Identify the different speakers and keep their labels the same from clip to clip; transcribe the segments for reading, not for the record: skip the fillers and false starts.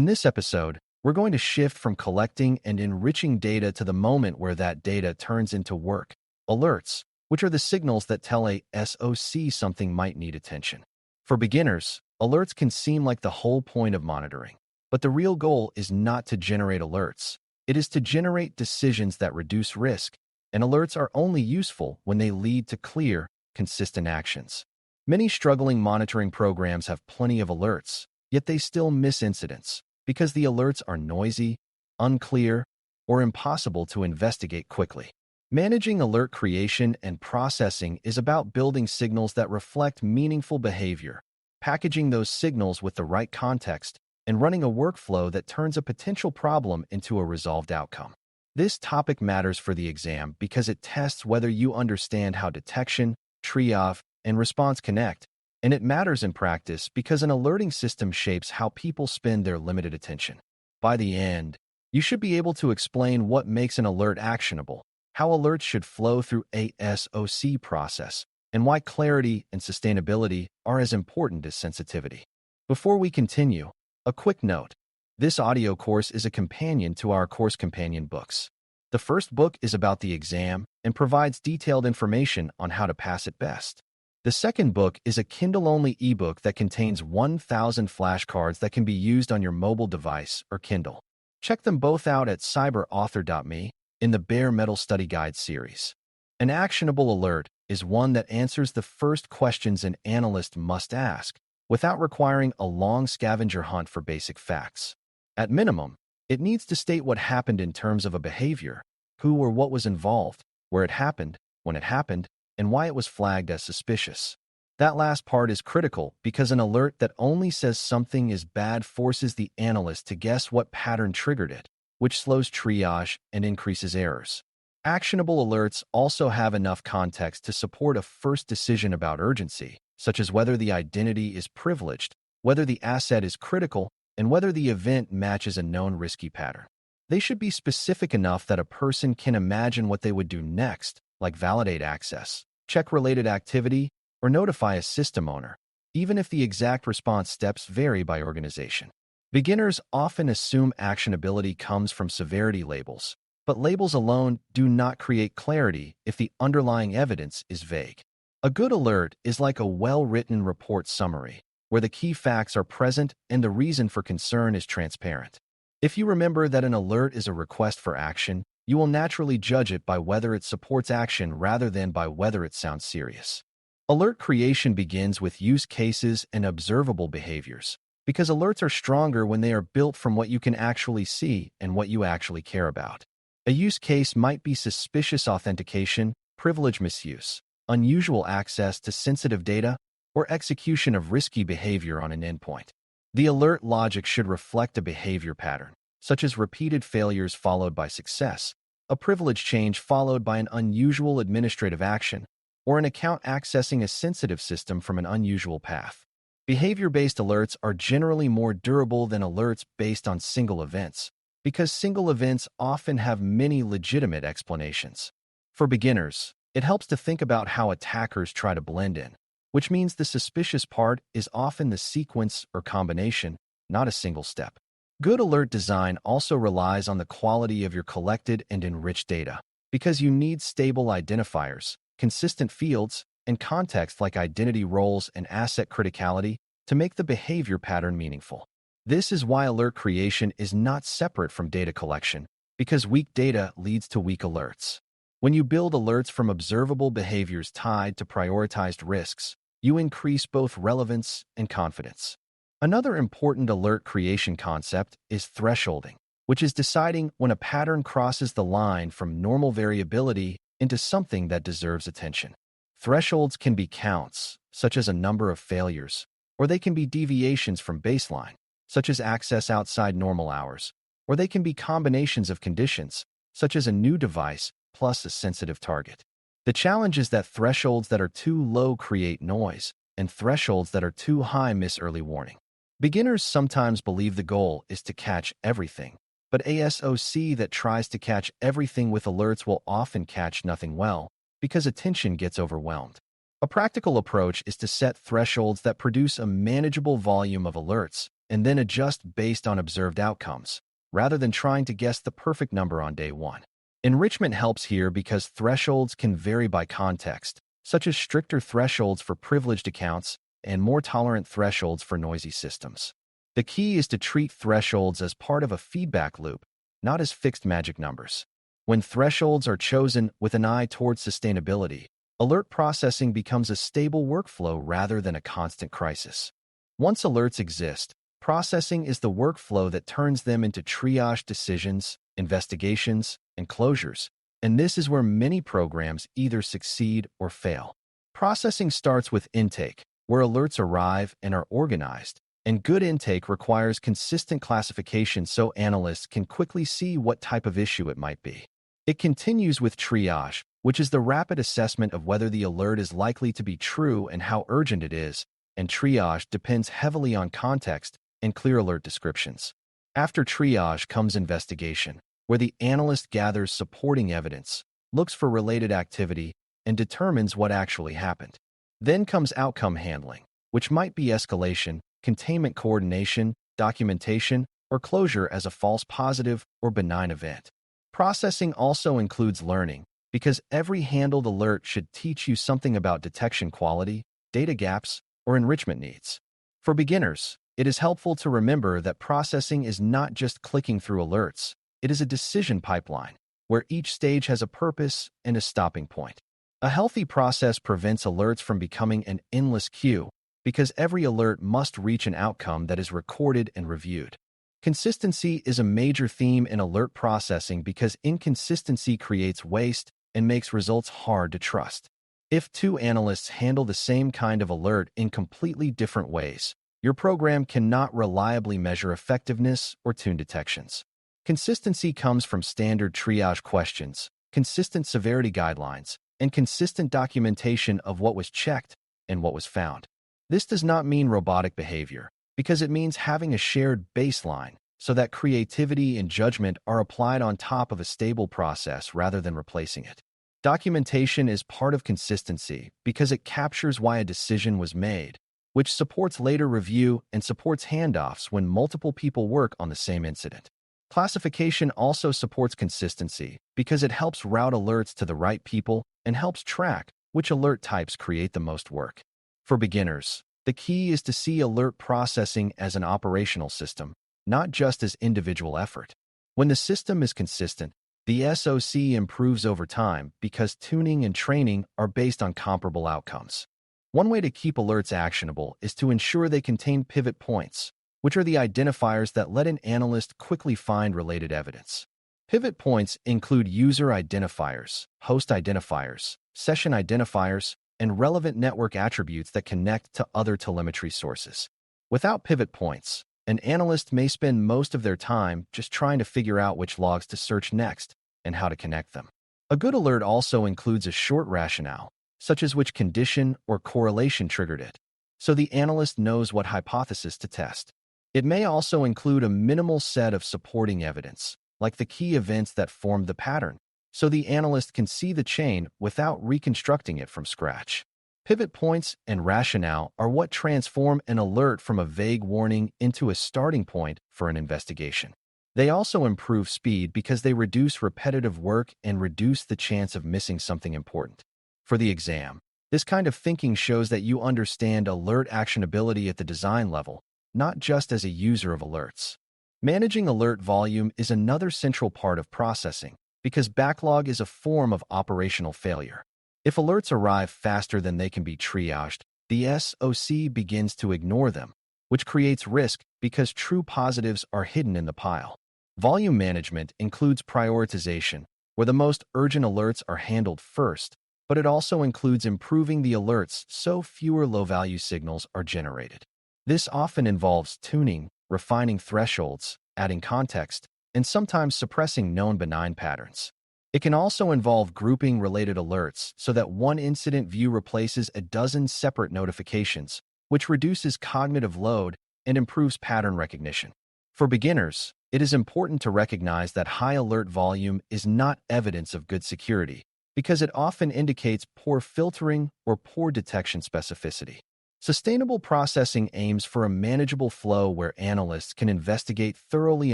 Speaker 1: In this episode, we're going to shift from collecting and enriching data to the moment where that data turns into work, alerts, which are the signals that tell a SOC something might need attention. For beginners, alerts can seem like the whole point of monitoring, but the real goal is not to generate alerts. It is to generate decisions that reduce risk, and alerts are only useful when they lead to clear, consistent actions. Many struggling monitoring programs have plenty of alerts, yet they still miss incidents because the alerts are noisy, unclear, or impossible to investigate quickly. Managing alert creation and processing is about building signals that reflect meaningful behavior, packaging those signals with the right context, and running a workflow that turns a potential problem into a resolved outcome. This topic matters for the exam because it tests whether you understand how detection, triage, and response connect, and it matters in practice because an alerting system shapes how people spend their limited attention. By the end, you should be able to explain what makes an alert actionable, how alerts should flow through a SOC process, and why clarity and sustainability are as important as sensitivity. Before we continue, a quick note. This audio course is a companion to our course companion books. The first book is about the exam and provides detailed information on how to pass it best. The second book is a Kindle-only ebook that contains 1,000 flashcards that can be used on your mobile device or Kindle. Check them both out at cyber.author.me in the Bare Metal Study Guide series. An actionable alert is one that answers the first questions an analyst must ask, without requiring a long scavenger hunt for basic facts. At minimum, it needs to state what happened in terms of a behavior, who or what was involved, where it happened, when it happened, and why it was flagged as suspicious. That last part is critical because an alert that only says something is bad forces the analyst to guess what pattern triggered it, which slows triage and increases errors. Actionable alerts also have enough context to support a first decision about urgency, such as whether the identity is privileged, whether the asset is critical, and whether the event matches a known risky pattern. They should be specific enough that a person can imagine what they would do next, like validate access, check related activity, or notify a system owner, even if the exact response steps vary by organization. Beginners often assume actionability comes from severity labels, but labels alone do not create clarity if the underlying evidence is vague. A good alert is like a well-written report summary, where the key facts are present and the reason for concern is transparent. If you remember that an alert is a request for action, you will naturally judge it by whether it supports action rather than by whether it sounds serious. Alert creation begins with use cases and observable behaviors, because alerts are stronger when they are built from what you can actually see and what you actually care about. A use case might be suspicious authentication, privilege misuse, unusual access to sensitive data, or execution of risky behavior on an endpoint. The alert logic should reflect a behavior pattern, such as repeated failures followed by success, a privilege change followed by an unusual administrative action, or an account accessing a sensitive system from an unusual path. Behavior-based alerts are generally more durable than alerts based on single events, because single events often have many legitimate explanations. For beginners, it helps to think about how attackers try to blend in, which means the suspicious part is often the sequence or combination, not a single step. Good alert design also relies on the quality of your collected and enriched data, because you need stable identifiers, consistent fields, and context like identity roles and asset criticality to make the behavior pattern meaningful. This is why alert creation is not separate from data collection, because weak data leads to weak alerts. When you build alerts from observable behaviors tied to prioritized risks, you increase both relevance and confidence. Another important alert creation concept is thresholding, which is deciding when a pattern crosses the line from normal variability into something that deserves attention. Thresholds can be counts, such as a number of failures, or they can be deviations from baseline, such as access outside normal hours, or they can be combinations of conditions, such as a new device plus a sensitive target. The challenge is that thresholds that are too low create noise, and thresholds that are too high miss early warning. Beginners sometimes believe the goal is to catch everything, but a SOC that tries to catch everything with alerts will often catch nothing well, because attention gets overwhelmed. A practical approach is to set thresholds that produce a manageable volume of alerts and then adjust based on observed outcomes, rather than trying to guess the perfect number on day one. Enrichment helps here because thresholds can vary by context, such as stricter thresholds for privileged accounts and more tolerant thresholds for noisy systems. The key is to treat thresholds as part of a feedback loop, not as fixed magic numbers. When thresholds are chosen with an eye towards sustainability, alert processing becomes a stable workflow rather than a constant crisis. Once alerts exist, processing is the workflow that turns them into triage decisions, investigations, and closures, and this is where many programs either succeed or fail. Processing starts with intake, where alerts arrive and are organized, and good intake requires consistent classification so analysts can quickly see what type of issue it might be. It continues with triage, which is the rapid assessment of whether the alert is likely to be true and how urgent it is, and triage depends heavily on context and clear alert descriptions. After triage comes investigation, where the analyst gathers supporting evidence, looks for related activity, and determines what actually happened. Then comes outcome handling, which might be escalation, containment coordination, documentation, or closure as a false positive or benign event. Processing also includes learning, because every handled alert should teach you something about detection quality, data gaps, or enrichment needs. For beginners, it is helpful to remember that processing is not just clicking through alerts. It is a decision pipeline, where each stage has a purpose and a stopping point. A healthy process prevents alerts from becoming an endless queue, because every alert must reach an outcome that is recorded and reviewed. Consistency is a major theme in alert processing because inconsistency creates waste and makes results hard to trust. If two analysts handle the same kind of alert in completely different ways, your program cannot reliably measure effectiveness or tune detections. Consistency comes from standard triage questions, consistent severity guidelines, and consistent documentation of what was checked and what was found. This does not mean robotic behavior, because it means having a shared baseline so that creativity and judgment are applied on top of a stable process rather than replacing it. Documentation is part of consistency because it captures why a decision was made, which supports later review and supports handoffs when multiple people work on the same incident. Classification also supports consistency because it helps route alerts to the right people and helps track which alert types create the most work. For beginners, the key is to see alert processing as an operational system, not just as individual effort. When the system is consistent, the SOC improves over time because tuning and training are based on comparable outcomes. One way to keep alerts actionable is to ensure they contain pivot points, which are the identifiers that let an analyst quickly find related evidence. Pivot points include user identifiers, host identifiers, session identifiers, and relevant network attributes that connect to other telemetry sources. Without pivot points, an analyst may spend most of their time just trying to figure out which logs to search next and how to connect them. A good alert also includes a short rationale, such as which condition or correlation triggered it, so the analyst knows what hypothesis to test. It may also include a minimal set of supporting evidence, like the key events that formed the pattern, so the analyst can see the chain without reconstructing it from scratch. Pivot points and rationale are what transform an alert from a vague warning into a starting point for an investigation. They also improve speed because they reduce repetitive work and reduce the chance of missing something important. For the exam, this kind of thinking shows that you understand alert actionability at the design level, not just as a user of alerts. Managing alert volume is another central part of processing because backlog is a form of operational failure. If alerts arrive faster than they can be triaged, the SOC begins to ignore them, which creates risk because true positives are hidden in the pile. Volume management includes prioritization, where the most urgent alerts are handled first, but it also includes improving the alerts so fewer low-value signals are generated. This often involves tuning, refining thresholds, adding context, and sometimes suppressing known benign patterns. It can also involve grouping related alerts so that one incident view replaces a dozen separate notifications, which reduces cognitive load and improves pattern recognition. For beginners, it is important to recognize that high alert volume is not evidence of good security because it often indicates poor filtering or poor detection specificity. Sustainable processing aims for a manageable flow where analysts can investigate thoroughly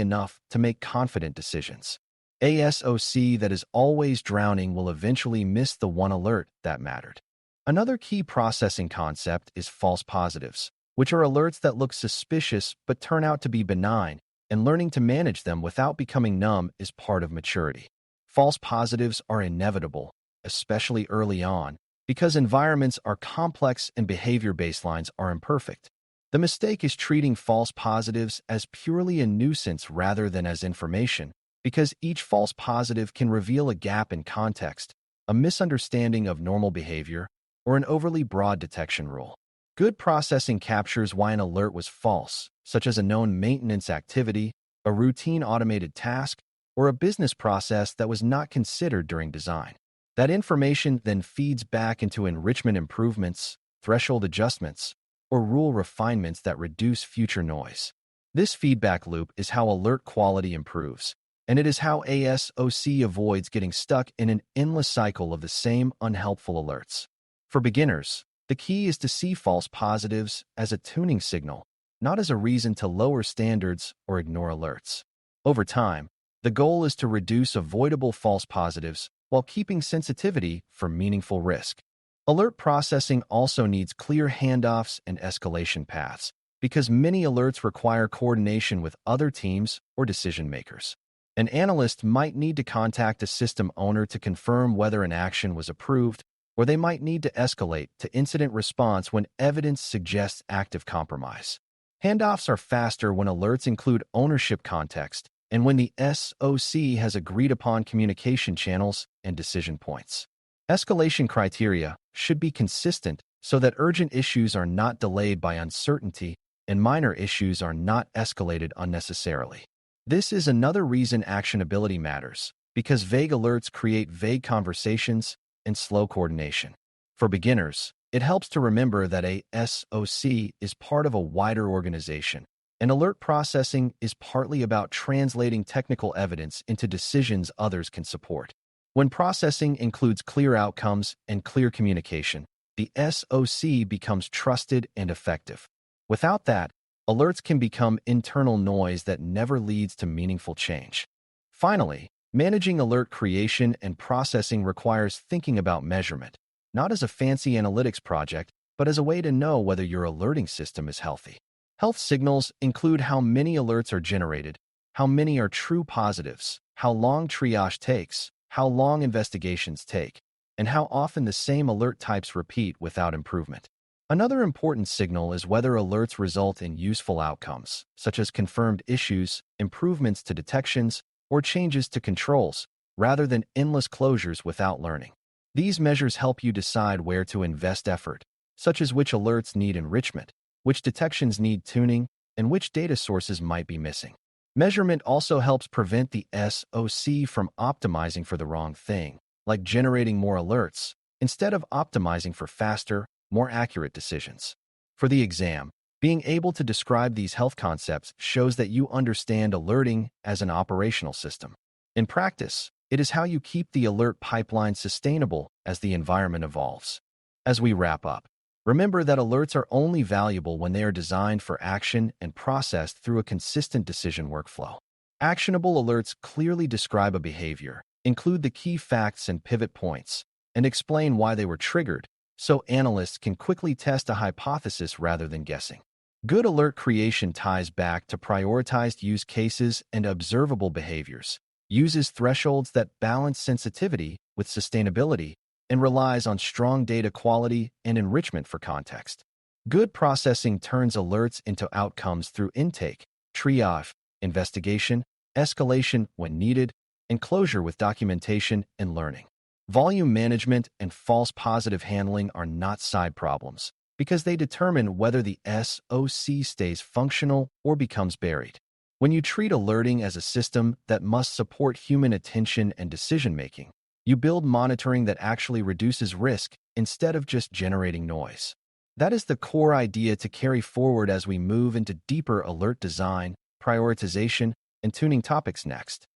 Speaker 1: enough to make confident decisions. A SOC that is always drowning will eventually miss the one alert that mattered. Another key processing concept is false positives, which are alerts that look suspicious but turn out to be benign, and learning to manage them without becoming numb is part of maturity. False positives are inevitable, especially early on, because environments are complex and behavior baselines are imperfect. The mistake is treating false positives as purely a nuisance rather than as information, because each false positive can reveal a gap in context, a misunderstanding of normal behavior, or an overly broad detection rule. Good processing captures why an alert was false, such as a known maintenance activity, a routine automated task, or a business process that was not considered during design. That information then feeds back into enrichment improvements, threshold adjustments, or rule refinements that reduce future noise. This feedback loop is how alert quality improves, and it is how ASOC avoids getting stuck in an endless cycle of the same unhelpful alerts. For beginners, the key is to see false positives as a tuning signal, not as a reason to lower standards or ignore alerts. Over time, the goal is to reduce avoidable false positives while keeping sensitivity for meaningful risk. Alert processing also needs clear handoffs and escalation paths, because many alerts require coordination with other teams or decision makers. An analyst might need to contact a system owner to confirm whether an action was approved, or they might need to escalate to incident response when evidence suggests active compromise. Handoffs are faster when alerts include ownership context and when the SOC has agreed upon communication channels and decision points. Escalation criteria should be consistent so that urgent issues are not delayed by uncertainty and minor issues are not escalated unnecessarily. This is another reason actionability matters, because vague alerts create vague conversations and slow coordination. For beginners, it helps to remember that a SOC is part of a wider organization, and alert processing is partly about translating technical evidence into decisions others can support. When processing includes clear outcomes and clear communication, the SOC becomes trusted and effective. Without that, alerts can become internal noise that never leads to meaningful change. Finally, managing alert creation and processing requires thinking about measurement, not as a fancy analytics project, but as a way to know whether your alerting system is healthy. Health signals include how many alerts are generated, how many are true positives, how long triage takes, how long investigations take, and how often the same alert types repeat without improvement. Another important signal is whether alerts result in useful outcomes, such as confirmed issues, improvements to detections, or changes to controls, rather than endless closures without learning. These measures help you decide where to invest effort, such as which alerts need enrichment, which detections need tuning, and which data sources might be missing. Measurement also helps prevent the SOC from optimizing for the wrong thing, like generating more alerts, instead of optimizing for faster, more accurate decisions. For the exam, being able to describe these health concepts shows that you understand alerting as an operational system. In practice, it is how you keep the alert pipeline sustainable as the environment evolves. As we wrap up, remember that alerts are only valuable when they are designed for action and processed through a consistent decision workflow. Actionable alerts clearly describe a behavior, include the key facts and pivot points, and explain why they were triggered, so analysts can quickly test a hypothesis rather than guessing. Good alert creation ties back to prioritized use cases and observable behaviors, uses thresholds that balance sensitivity with sustainability, and relies on strong data quality and enrichment for context. Good processing turns alerts into outcomes through intake, triage, investigation, escalation when needed, and closure with documentation and learning. Volume management and false positive handling are not side problems, because they determine whether the SOC stays functional or becomes buried. When you treat alerting as a system that must support human attention and decision-making, you build monitoring that actually reduces risk instead of just generating noise. That is the core idea to carry forward as we move into deeper alert design, prioritization, and tuning topics next.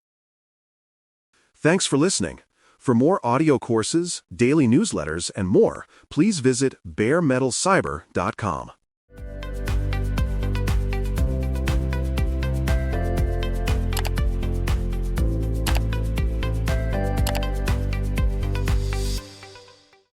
Speaker 2: Thanks for listening. For more audio courses, daily newsletters, and more, please visit baremetalcyber.com.